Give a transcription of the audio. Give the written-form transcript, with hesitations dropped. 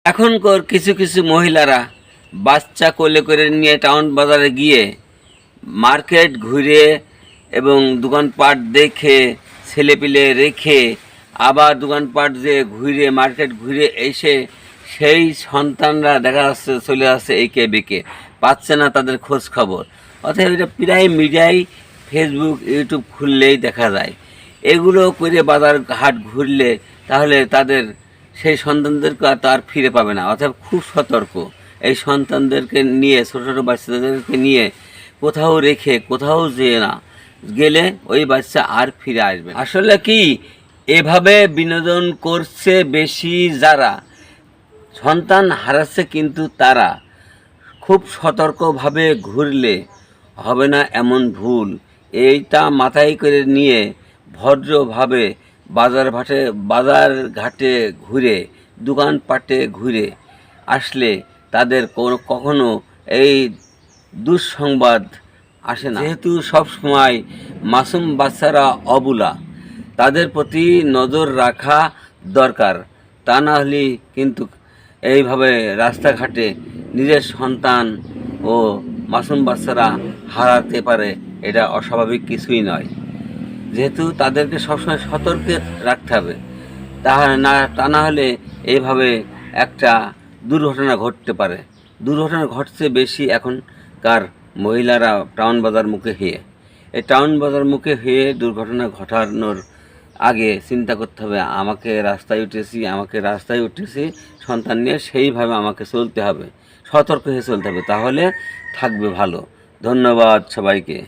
এখনকার কিছু কিছু মহিলারা বাচ্চা কোলে করে নিয়ে টাউন বাজারে গিয়ে মার্কেট ঘুরে এবং দোকানপাট দেখে ছেলেপিলে রেখে আবার দোকানপাট যে ঘুরে মার্কেট ঘুরে এসে সেই সন্তানরা দেখা যাচ্ছে চলে আসছে একে বেঁকে পাচ্ছে না তাদের খোঁজ খবর। অতএব এটা প্রায় মিডিয়ায় ফেসবুক ইউটিউব খুললেই দেখা যায়। এগুলো করে বাজার হাট ঘুরলে তাহলে তাদের সেই সন্তানদেরকে আর ফিরে পাবে না। অর্থাৎ খুব সতর্ক, এই সন্তানদেরকে নিয়ে ছোটো ছোটো বাচ্চাদেরকে নিয়ে কোথাও রেখে কোথাও যেয়ে না গেলে ওই বাচ্চা আর ফিরে আসবে। আসলে কি এভাবে বিনোদন করছে বেশি যারা, সন্তান হারাচ্ছে কিন্তু তারা। খুব সতর্কভাবে ঘুরলে হবে না এমন ভুল। এইটা মাথায় করে নিয়ে ভদ্রভাবে বাজার ঘাটে ঘুরে দোকানপাটে ঘুরে আসলে তাদের কখনো এই দুঃসংবাদ আসে না। যেহেতু সব সময় মাসুম বাচ্চারা অবুলা, তাদের প্রতি নজর রাখা দরকার। তা না হলে কিন্তু এইভাবে রাস্তাঘাটে নিজের সন্তান ও মাসুম বাচ্চারা হারাতে পারে, এটা অস্বাভাবিক কিছুই নয়। যেহেতু তাদেরকে সবসময় সতর্কে রাখতে হবে, তা না হলে এইভাবে একটা দুর্ঘটনা ঘটতে পারে। দুর্ঘটনা ঘটছে বেশি এখনকার মহিলারা টাউন বাজার মুখে হয়ে। এই টাউন বাজার মুখে হয়ে দুর্ঘটনা ঘটানোর আগে চিন্তা করতে হবে, আমাকে রাস্তায় উঠেছি সন্তান নিয়ে, সেইভাবে আমাকে চলতে হবে, সতর্ক হয়ে চলতে হবে, তাহলে থাকবে ভালো। ধন্যবাদ সবাইকে।